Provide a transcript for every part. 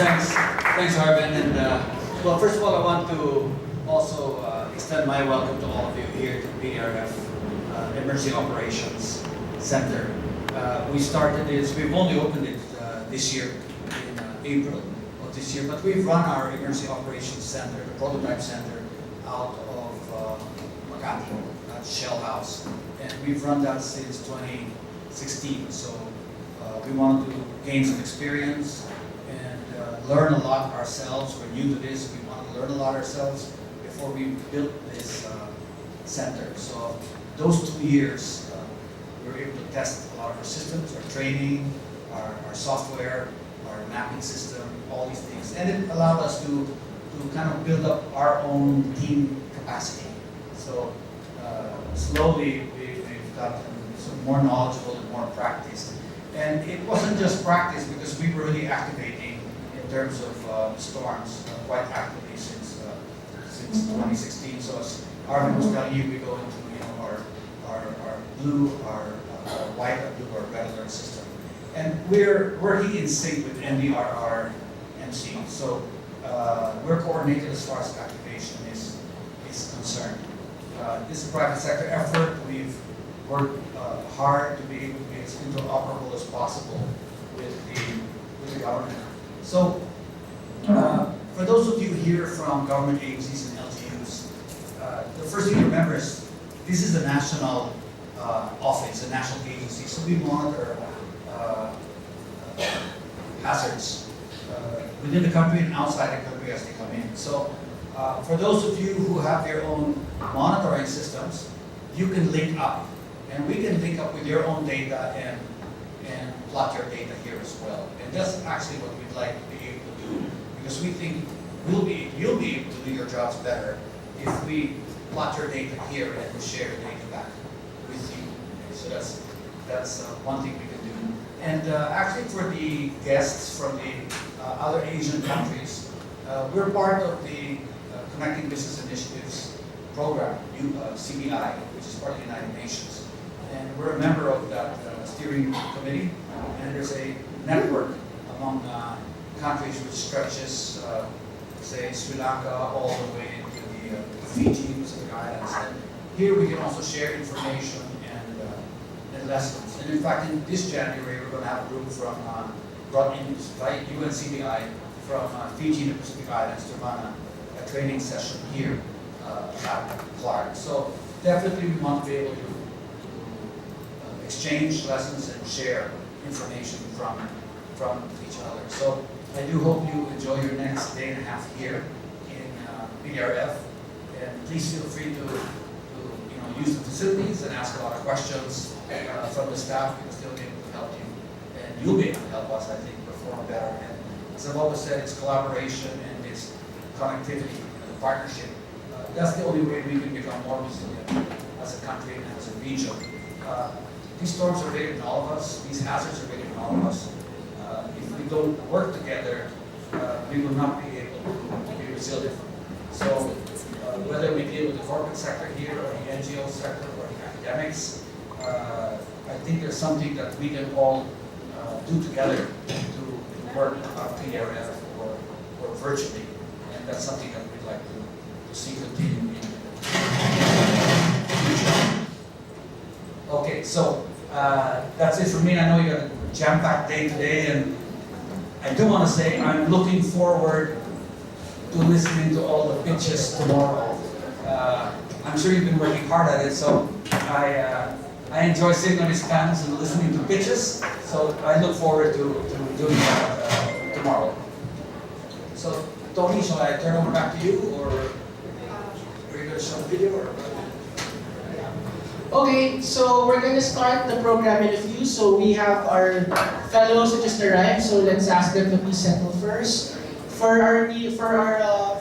Thanks, Arvin. And well, first of all, I want to also extend my welcome to all of you here to PDRF Emergency Operations Center. We started this. We've only opened it this year in April of this year, but we've run our Emergency Operations Center, the prototype center, out of Makati, at Shell House, and we've run that since 2016. So we wanted to gain some experience and learn a lot ourselves. We're new to this. We want to learn a lot ourselves before we built this center. So those 2 years, we were able to test a lot of our systems, our training, our software, our mapping system, all these things. And it allowed us to kind of build up our own team capacity. So slowly we've gotten some more knowledgeable and more practiced. And it wasn't just practice, because we were really activating in terms of storms quite actively since 2016. So as Arvin was telling you, we go into our blue, our white, our blue, our red alert system, and we're working in sync with NDRR MC. So we're coordinated as far as activation is concerned. This is a private sector effort. We've worked hard to be able to be as interoperable as possible with the government. So for those of you here from government agencies and LGUs, the first thing to remember is this is a national office, a national agency, so we monitor hazards within the country and outside the country as they come in. So for those of you who have your own monitoring systems, you can link up, and we can link up with your own data and plot your data here as well. And that's actually what we'd like to be able to do, because we think you'll be able to do your jobs better if we plot your data here and we share the data back with you. Okay, so that's one thing we can do. And actually, for the guests from the other Asian countries, we're part of the Connecting Business Initiatives program, CBI, which is part of the United Nations. And we're a member of that steering committee, and there's a network among countries which stretches, say, Sri Lanka all the way to the Fiji, Pacific Islands. And here we can also share information and lessons. And in fact, in this January, we're going to have a group from brought in by UNCBI from Fiji and the Pacific Islands to run a training session here at Clark. So definitely we want to be able to exchange lessons and share information from each other. So I do hope you enjoy your next day and a half here in PDRF, and please feel free to use the facilities and ask a lot of questions from the staff, because they'll be able to help you, and you'll be able to help us, I think, perform better. And as I've always said, it's collaboration and it's connectivity and partnership. That's the only way we can become more resilient as a country and as a region. These storms are bigger than all of us. These hazards are bigger than all of us. If we don't work together, we will not be able to be resilient. So whether we deal with the corporate sector here, or the NGO sector, or the academics, I think there's something that we can all do together to work on PDRF or virtually, and that's something that we'd like to see continue in the future. Okay, so that's it for me. I know you got a jam-packed day today, and I do want to say I'm looking forward to listening to all the pitches tomorrow. I'm sure you've been working hard at it, so I enjoy sitting on these panels and listening to pitches. So I look forward to doing that tomorrow. So Tony, shall I turn over back to you, or are you going to show the video? Or? Okay, so we're going to start the program in a few. So we have our fellows who just arrived, so let's ask them to please settle first. For our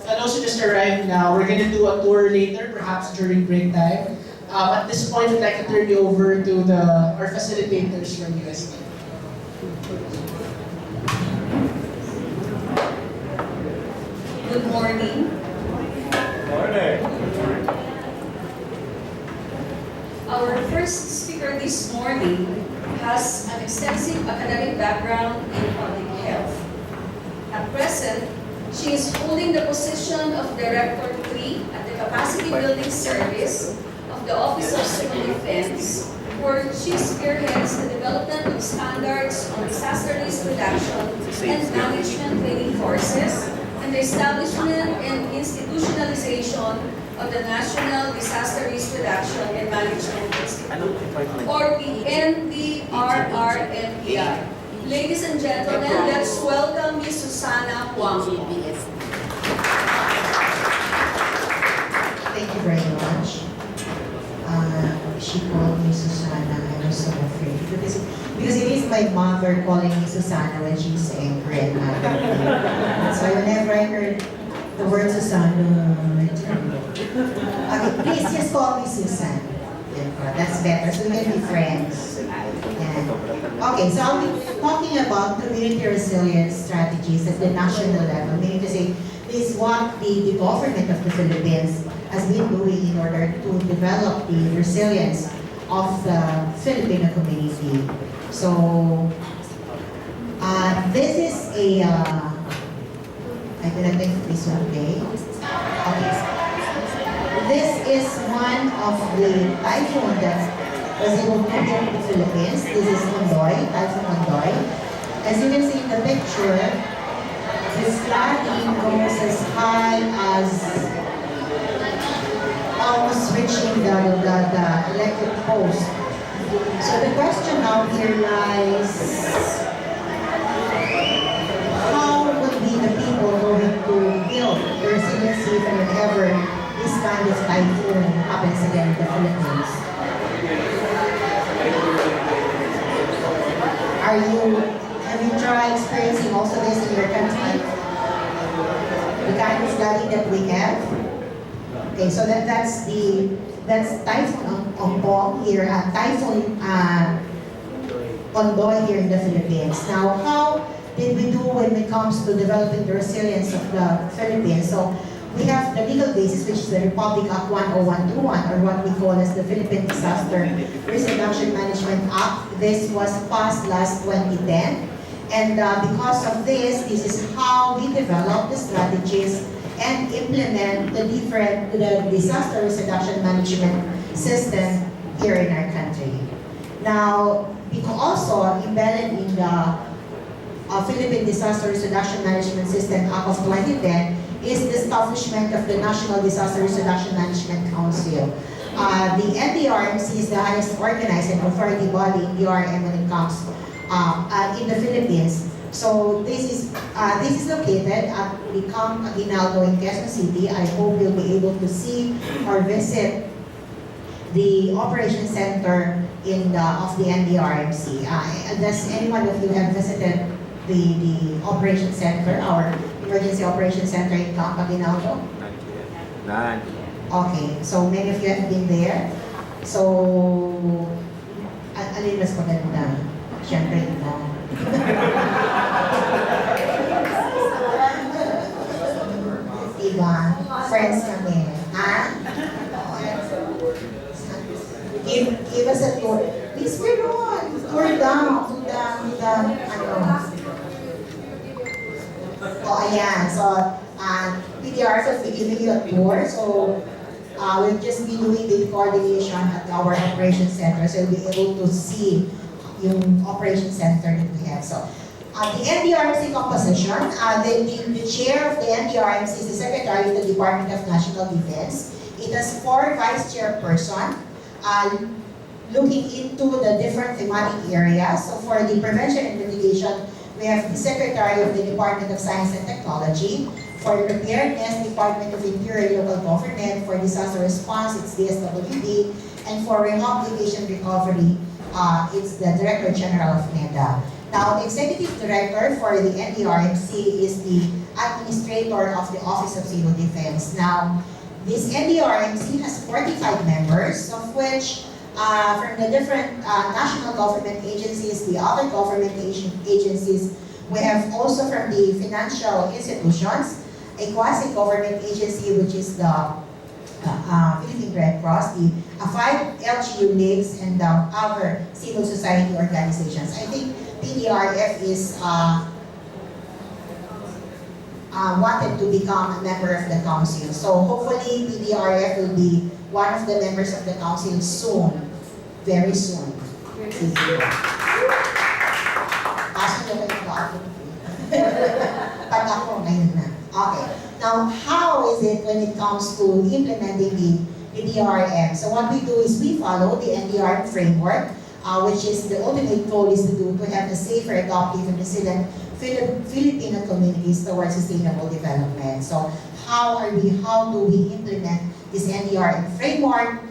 fellows who just arrived now, we're going to do a tour later, perhaps during break time. At this point, I'd like to turn you over to our facilitators from USD. Good morning. Morning. Our first speaker this morning has an extensive academic background in public health. At present, she is holding the position of Director 3 at the Capacity Building Service of the Office of Civil Defense, where she spearheads the development of standards on disaster risk reduction and management training courses, and the establishment and institutionalization of the National Disaster Risk Reduction and Management Institute, or the NDRRMPI. Ladies and gentlemen, let's welcome Ms. Susana Huang. Thank you very much. She called me Susana. I was so afraid because it is my mother calling me Susana when she's angry and mad at me. So whenever I heard the word Susana, okay, please just call me Susan. That's better, so we can be friends. Yeah. Okay, so I'll be talking about community resilience strategies at the national level. Meaning to say, this is what the government of the Philippines has been doing in order to develop the resilience of the Filipino community. So, this is a, I didn't think this one, okay? Okay. This is one of the typhoon that was able to hit the Philippines. This is Ondoy, Typhoon Ondoy. As you can see in the picture, this flooding goes as high as almost reaching the electric post. So the question now here lies, how would be the people going to build their resiliency if and whenever this kind of typhoon happens again in the Philippines? Have you tried experiencing also this in your country? The kind of flooding that we have? Okay, so that's Typhoon Ompong here, Typhoon Ondoy here in the Philippines. Now, how did we do when it comes to developing the resilience of the Philippines? So, we have the legal basis, which is the Republic Act 10121, or what we call as the Philippine Disaster Risk Reduction Management Act. This was passed last 2010. And because of this is how we develop the strategies and implement the disaster risk reduction management system here in our country. Now, because also embedded in the Philippine Disaster Risk Reduction Management System Act of 2010 is the establishment of the National Disaster Risk Reduction Management Council. The NDRMC is the highest organized and authority body in DRM when it comes in the Philippines. So this is located at the Camp Aguinaldo in Quezon City. I hope you'll be able to see or visit the operation center of the NDRMC. Does anyone of you have visited the operation center, our emergency operation center in Camp Aguinaldo? None. Okay, so many of you have been there. So, alin mas maganda? Siyempre, ito. Diba? Friends kami. Ha? Give us a tour. Please, we're on. Tour down to the, oh, ayan. So, PDRF will be giving you a tour. So, we'll just be doing the coordination at our operation center. So, you'll be able to see yung operation center that we have. So, the NDRMC composition, the chair of the NDRMC is the Secretary of the Department of National Defense. It has 4 vice chairpersons looking into the different thematic areas. So for the prevention and mitigation, we have the Secretary of the Department of Science and Technology. For the preparedness, Department of Interior Local Government. For disaster response, it's DSWD. And for rehabilitation recovery, it's the Director General of NEDA. Now, the Executive Director for the NDRMC is the Administrator of the Office of Civil Defense. Now, this NDRMC has 45 members, of which from the different national government agencies, the other government agencies, we have also from the financial institutions, a quasi-government agency which is the Philippine Red Cross, the 5 LGU leagues, and other civil society organizations. I think PDRF is wanted to become a member of the council. So hopefully PDRF will be one of the members of the council soon, very soon. Kaso nyo kayo ba? Pag ako, ngayon na. Okay. Now, how is it when it comes to implementing the PDRF? So what we do is we follow the NDRF framework, which is the ultimate goal is to have a safer, adaptive, and resilient Filipino communities towards sustainable development. So how do we implement this NDRF framework?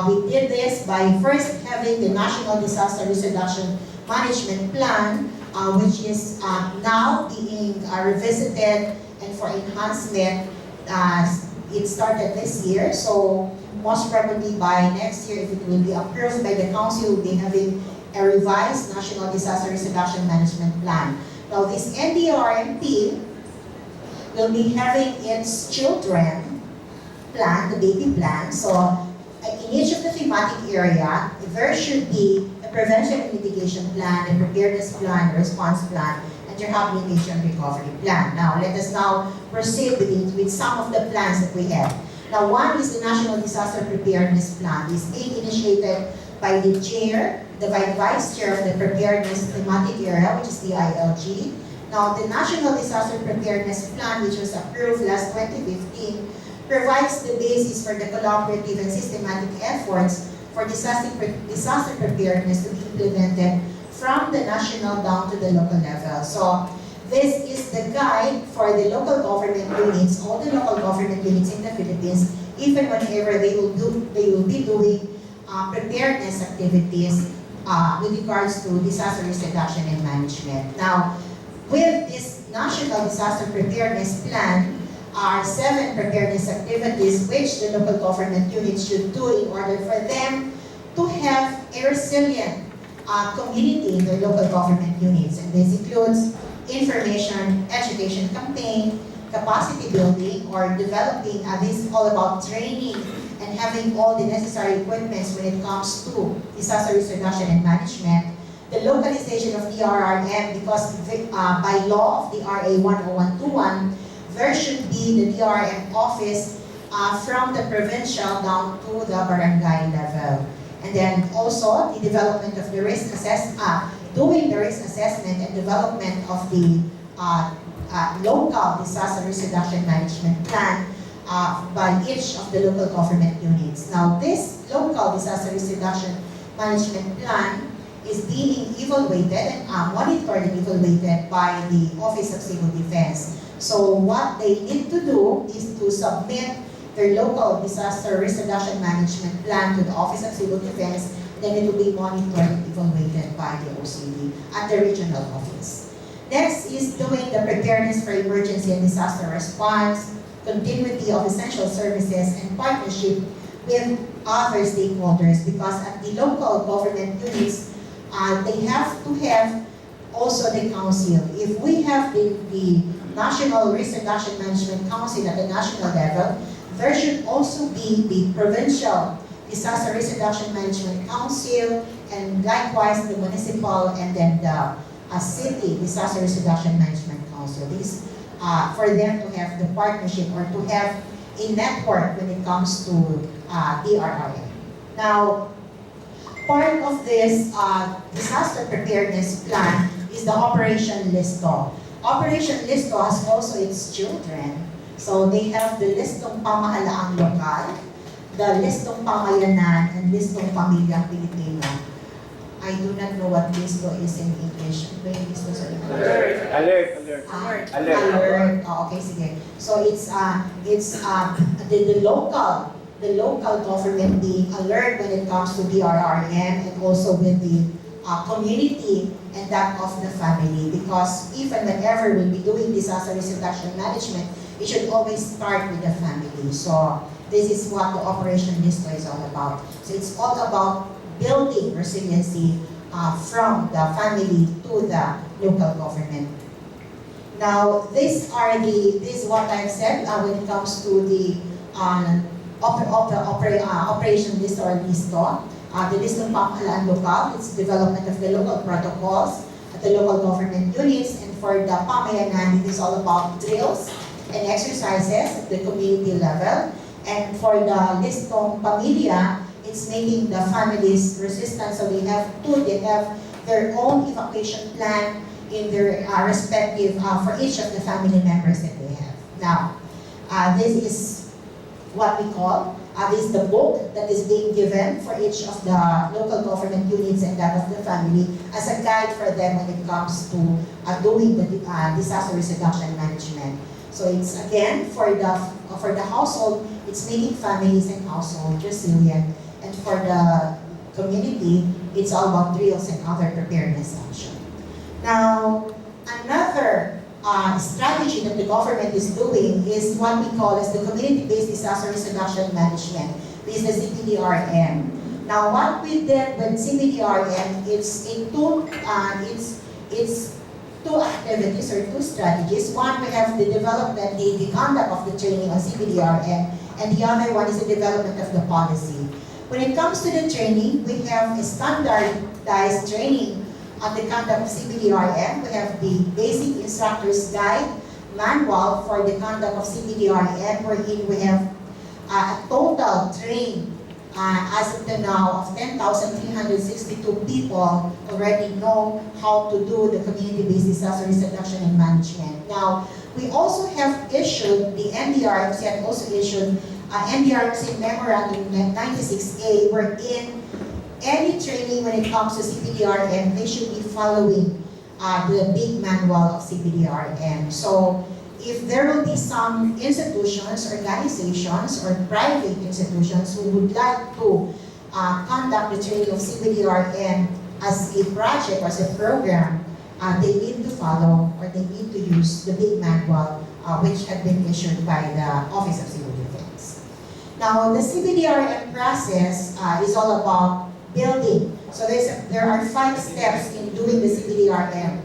We did this by first having the National Disaster Risk Reduction Management Plan, which is now being revisited and for enhancement. It started this year, so most probably by next year, if it will be approved by the council, we'll be having a revised National Disaster Risk Reduction Management Plan. Now this NDRMP will be having its children plan, the baby plan. So in each of the thematic area, there should be a prevention and mitigation plan, a preparedness plan, a response plan, and rehabilitation recovery plan. Now let us now proceed with some of the plans that we have. Now one is the National Disaster Preparedness Plan. It's being initiated by the chair, the vice chair of the preparedness thematic area, which is the ILG. Now the National Disaster Preparedness Plan, which was approved last 2015, provides the basis for the collaborative and systematic efforts for disaster preparedness to be implemented from the national down to the local level. So this is the guide for the local government units, all the local government units in the Philippines, even whenever they will be doing preparedness activities with regards to disaster risk reduction and management. Now, with this National Disaster Preparedness Plan, are 7 preparedness activities which the local government units should do in order for them to have a resilient community in their local government units. And this includes information, education campaign, capacity building, or developing, this is all about training and having all the necessary equipments when it comes to disaster risk reduction and management. The localization of DRRM, because by law of the RA 10121, there should be the DRRM office from the provincial down to the barangay level. And then also the development of the risk assessment, doing the risk assessment and development of the local disaster risk reduction management plan by each of the local government units. Now this local disaster risk reduction management plan is being evaluated and monitored and evaluated by the Office of Civil Defense. So what they need to do is to submit their local disaster risk reduction management plan to the Office of Civil Defense, then it will be monitored and evaluated by the OCD at the regional office. Next is doing the preparedness for emergency and disaster response, continuity of essential services, and partnership with other stakeholders, because at the local government units, they have to have also the council. If we have the National Risk Reduction Management Council at the national level, there should also be the Provincial Disaster Risk Reduction Management Council, and likewise the municipal and then the city Disaster Risk Reduction Management Council. These for them to have the partnership or to have a network when it comes to DRRM. Now, part of this disaster preparedness plan is the Operation Listo. Operation Listo has also its children. So they have the Listong Pamahalaang Lokal, the Listong Pamayanan, and Listong Pamilyang Pilipino. I do not know what Listo is in English. Ano yung Listo sa English? Alert. Oh, okay, sige. So it's the local government being alert when it comes to DRRM, and also with the community and that of the family, because even whenever we'll be doing disaster risk reduction management, it should always start with the family. So this is what the Operation Listo is all about. So it's all about building resiliency from the family to the local government. Now this is what I've said when it comes to the Operation Listo or Listo. The Listong Pamahalaan Lokal, it's development of the local protocols, at the local government units. And for the pamayanan, it is all about drills and exercises at the community level. And for the listong pamilya, it's making the families resistant. So they have their own evacuation plan in their respective, for each of the family members that they have. Now, this is what we call, this is the book that is being given for each of the local government units and that of the family as a guide for them when it comes to doing the disaster risk reduction management. So it's again for the household, it's making families and households resilient, and for the community, it's all about drills and other preparedness action. Now, another strategy that the government is doing is what we call as the community-based disaster risk reduction management. This is the CPDRM. Now, what we did with CPDRM, it's two activities or two strategies. One, we have the development, the conduct of the training on CPDRM, and the other one is the development of the policy. When it comes to the training, we have a standardized training on the conduct of CPDRM. We have the basic instructor's guide manual for the conduct of CPDRM, wherein we have a total trained as of the now of 10,362 people already know how to do the community-based disaster risk reduction and management. Now, we also have issued, the NDRMC had also issued NDRMC Memorandum 96A, wherein any training when it comes to CPDRM, they should be following the big manual of CPDRM. So if there will be some institutions, organizations, or private institutions who would like to conduct the training of CPDRM as a project or as a program, they need to follow or they need to use the big manual which had been issued by the Office of Civil Defense. Now, the CPDRM process is all about building. So there are 5 steps in doing the CPDRM.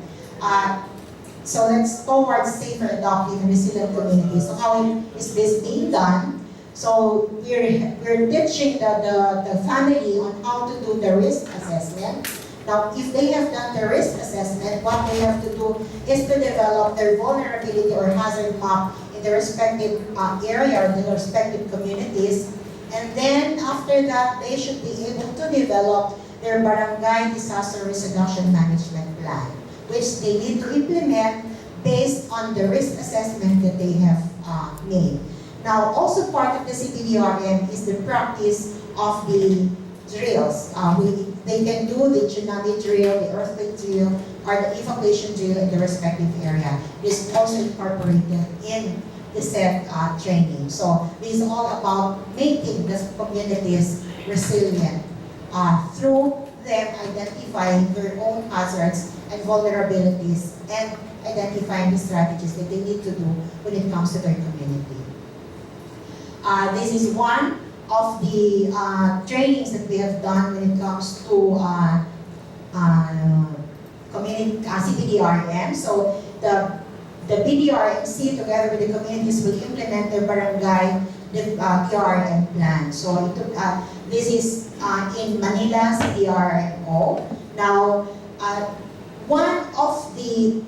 So that's towards safer, adaptive, and resilient communities. So how is this being done? So we're teaching the family on how to do the risk assessment. Now, if they have done the risk assessment, what they have to do is to develop their vulnerability or hazard map in the respective area or the respective communities. And then after that, they should be able to develop their barangay disaster risk reduction management plan, which they need to implement based on the risk assessment that they have made. Now, also part of the CPDRM is the practice of the drills. They can do the tsunami drill, the earthquake drill, or the evacuation drill in the respective area. It is also incorporated in the said training. So this is all about making the communities resilient through them identifying their own hazards and vulnerabilities and identifying the strategies that they need to do when it comes to their community. This is one of the trainings that we have done when it comes to community CPDRM. So the PDRMC together with the communities will implement their barangay PRM plan. So this is in Manila, CDRMO. Now, one of the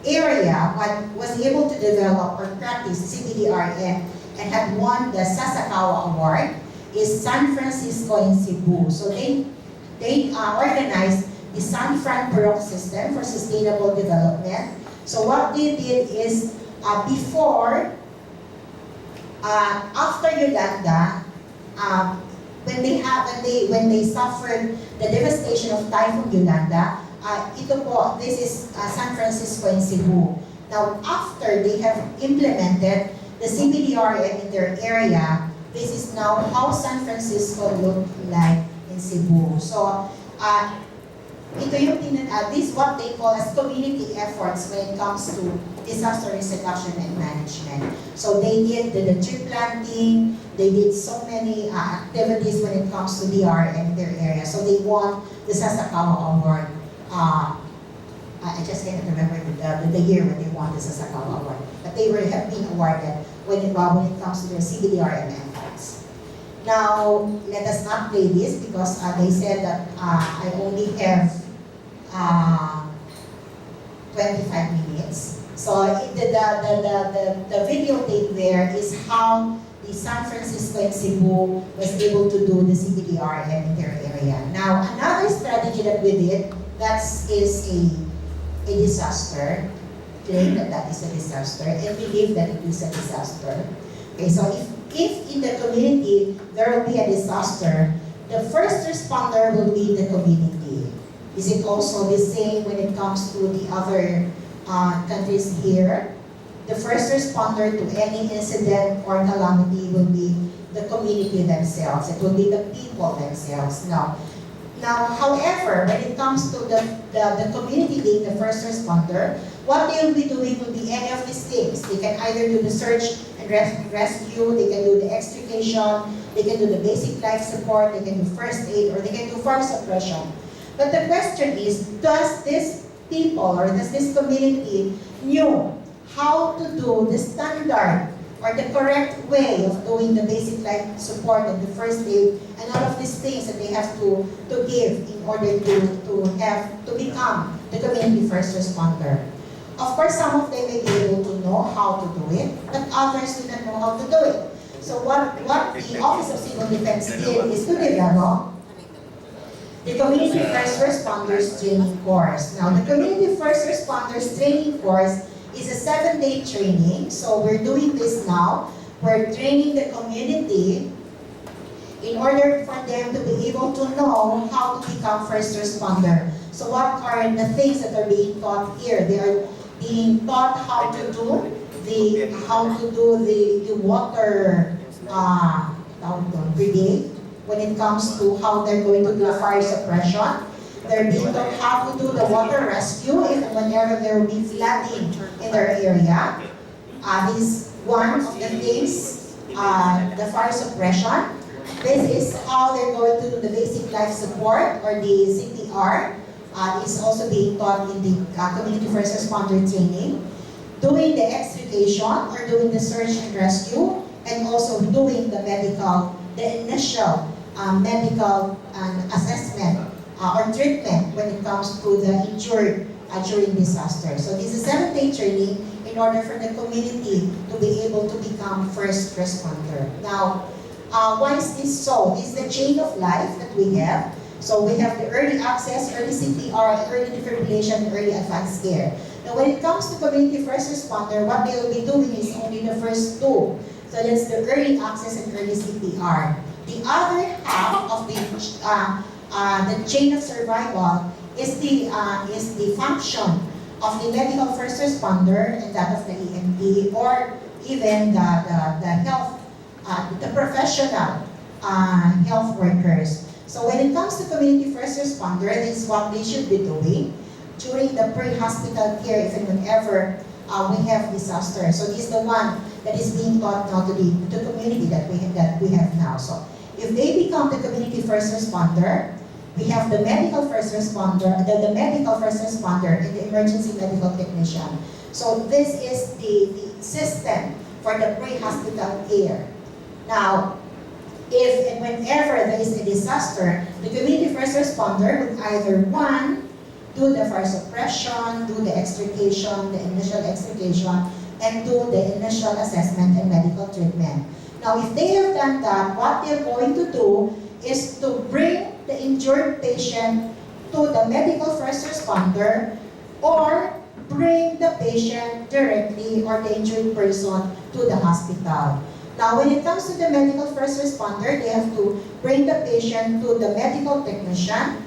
area what was able to develop or practice CPDRM and had won the Sasakawa Award is San Francisco and Cebu. So they organized the San Fran Purok System for Sustainable Development. So what they did is after Yolanda, when they suffered the devastation of Typhoon Yolanda, this is San Francisco and Cebu. Now, after they have implemented the CPDRM in their area, this is now how San Francisco looked like in Cebu. So, this is what they call as community efforts when it comes to disaster risk reduction and management. So they did the tree planting, they did so many activities when it comes to DRM in their area. So they won the Sasakawa Award. I just can't remember the year when they won the Sasakawa Award. But they have been awarded when it comes to their CPDRM efforts. Now, let us not play this because they said that I only have 25 minutes. So the videotape there is how the San Francisco and Cebu was able to do the CBDRM in their area. Now, another strategy that we did, that is a disaster. Claim that is a disaster, and believe that it is a disaster. Okay, so if in the community there will be a disaster, the first responder will be the community. Is it also the same when it comes to the other countries here? The first responder to any incident or calamity will be the community themselves. It will be the people themselves. Now, however, when it comes to the community being the first responder, what they will be doing will be any of these things. They can either do the search and rescue, they can do the extrication, they can do the basic life support, they can do first aid, or they can do fire suppression. But the question is, does this people or does this community know how to do the standard or the correct way of doing the basic life support and the first aid and all of these things that they have to give in order to become the community first responder? Of course, some of them may be able to know how to do it, but others do not know how to do it. So what the Office of Civil Defense did is to develop the Community First Responders Training Course. Now, the Community First Responders Training Course is a 7-day training. So we're doing this now. We're training the community in order for them to be able to know how to become first responder. So what are the things that are being taught here? They are being taught how to do the water brigade when it comes to how they're going to do fire suppression. They're being taught how to do the water rescue if and whenever there will be flooding in their area. This is one of the things, the fire suppression. This is how they're going to do the basic life support or the CPR. Is also being taught in the Community First Responder Training. Doing the extrication or doing the search and rescue, and also doing the initial medical assessment or treatment when it comes to the injured during disaster. So this is a 7-day training in order for the community to be able to become first responder. Now, why is this so? This is the chain of life that we have. So we have the early access, early CPR, early defibrillation, early advanced care. Now when it comes to community first responder, what they will be doing is only the first two. So that's the early access and early CPR. The other half of the chain of survival is the function of the medical first responder and that of the EMT, or even the health, the professional health workers. So when it comes to community first responder, this is what they should be doing during the pre-hospital care if and whenever we have disaster. So this is the one that is being taught now to the community that we have now. So if they become the community first responder, we have the medical first responder, the medical first responder and the emergency medical technician. So this is the system for the pre-hospital care. Now, if and whenever there is a disaster, the community first responder would either, one, do the fire suppression, do the extrication, the initial extrication, and do the initial assessment and medical treatment. Now, if they have done that, what they're going to do is to bring the injured patient to the medical first responder, or bring the patient directly or the injured person to the hospital. Now, when it comes to the medical first responder, they have to bring the patient to the medical technician,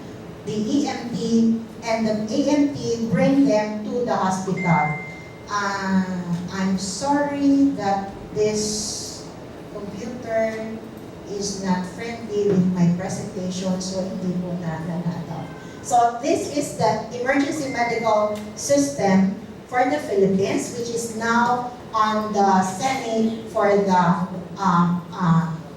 the EMT, and the AMT bring them to the hospital. I'm sorry that this computer is not friendly with my presentation, so hindi po na. So this is the emergency medical system for the Philippines, which is now on the Senate for the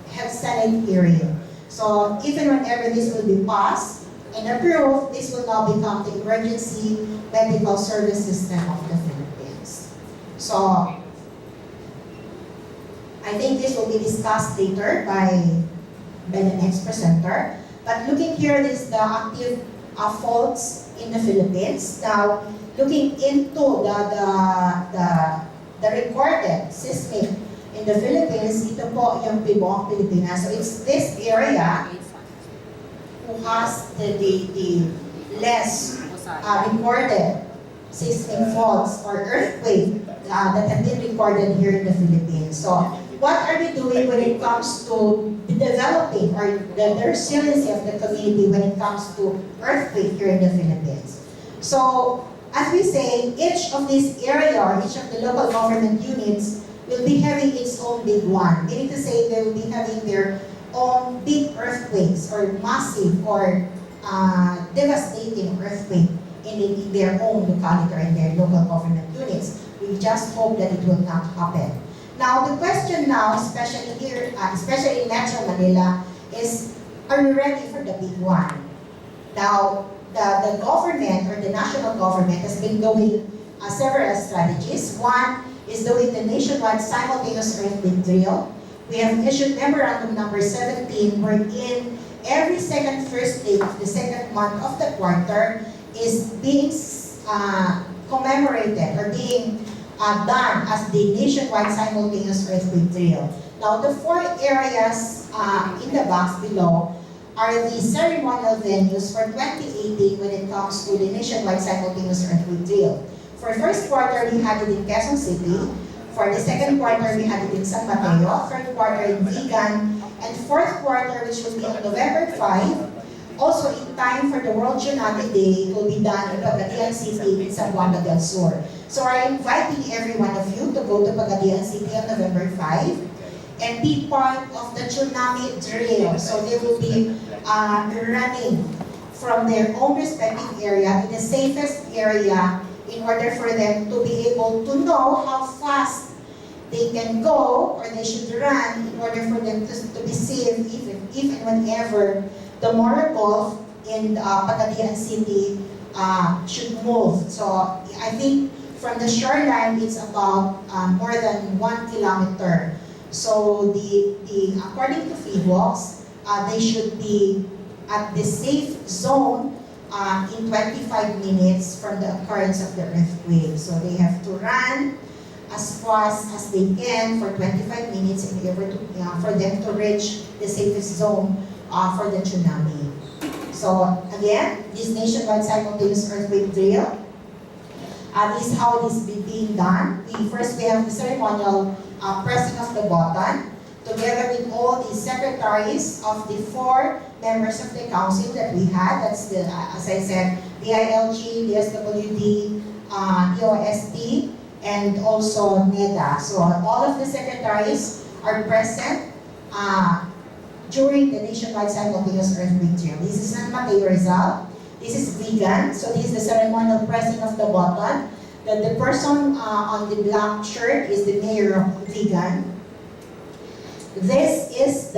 Health Senate hearing. So even whenever this will be passed and approved, this will now become the emergency medical service system of the Philippines. So I think this will be discussed later by the next presenter. But looking here, this is the active faults in the Philippines. Now, looking into the recorded seismic in the Philippines, ito po yung Pibong, Pilipinas. So it's this area who has the less recorded seismic faults or earthquake that have been recorded here in the Philippines. So what are we doing when it comes to developing or the resiliency of the community when it comes to earthquake here in the Philippines? So as we say, each of these area or each of the local government units will be having its own big one. Meaning to say they will be having their own big earthquakes or massive or devastating earthquake in their own locality or in their local government units. We just hope that it will not happen. Now, the question now, especially here, especially in Metro Manila, is, are we ready for the big one? Now, the government or the national government has been doing several strategies. One is doing the nationwide simultaneous earthquake drill. We have issued memorandum number 17, wherein every second Thursday of the second month of the quarter is being commemorated or being done as the nationwide simultaneous earthquake drill. Now, the four areas in the box below are the ceremonial venues for 2018 when it comes to the nationwide simultaneous earthquake drill. For first quarter, we had it in Quezon City. For the second quarter, we had it in San Mateo. Third quarter in Vigan. And fourth quarter, which will be on November 5, also in time for the World Tsunami Day, it will be done in Pagadian City in Zamboanga del Sur. So I'm inviting every one of you to go to Pagadian City on November 5 and be part of the tsunami drill. So they will be running from their own respective area to the safest area in order for them to be able to know how fast they can go or they should run in order for them to be safe if and whenever the motor gulf in Pagadian City should move. So I think from the shoreline it's about more than 1 kilometer. So according to FIVOX, they should be at the safe zone in 25 minutes from the occurrence of the earthquake. So they have to run as fast as they can for 25 minutes in order to, for them to reach the safest zone for the tsunami. So again, this nationwide simultaneous earthquake drill, this is how it is being done. First we have the ceremonial pressing of the button, together with all the secretaries of the 4 members of the council that we had. That's the, as I said, BILG, the SWD, EOST, and also NEDA. So all of the secretaries are present during the nationwide simultaneous earthquake drill. This is San Mateo Rizal. This is Vigan. So this is the ceremonial pressing of the button. The person on the black shirt is the mayor of Vigan. This is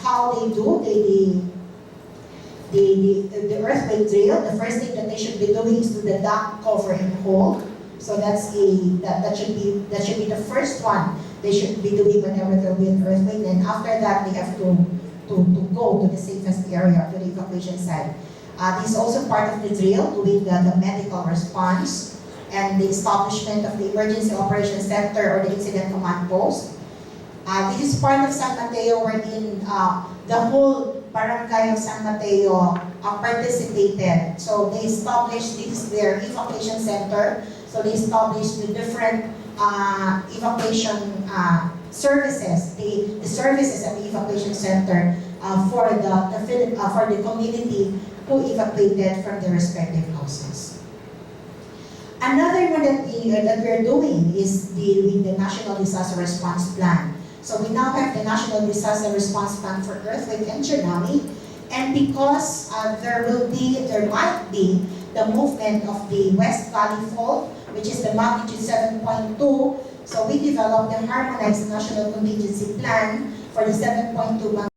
how they do the earthquake drill. The first thing that they should be doing is do the duct cover and hold. So that should be the first one they should be doing whenever there will be an earthquake. And after that, they have to go to the safest area, to the evacuation site. This is also part of the drill, doing the medical response and the establishment of the emergency operations center or the incident command post. This is part of San Mateo, wherein the whole barangay of San Mateo participated. So they established, this is their evacuation center. So they established the different evacuation services, the services at the evacuation center for the community who evacuated from their respective houses. Another one that we're doing is with the National Disaster Response Plan. So we now have the National Disaster Response Plan for earthquake and tsunami, and because there might be the movement of the West Valley Fault, which is the magnitude 7.2, so we developed the harmonized national contingency plan for the 7.2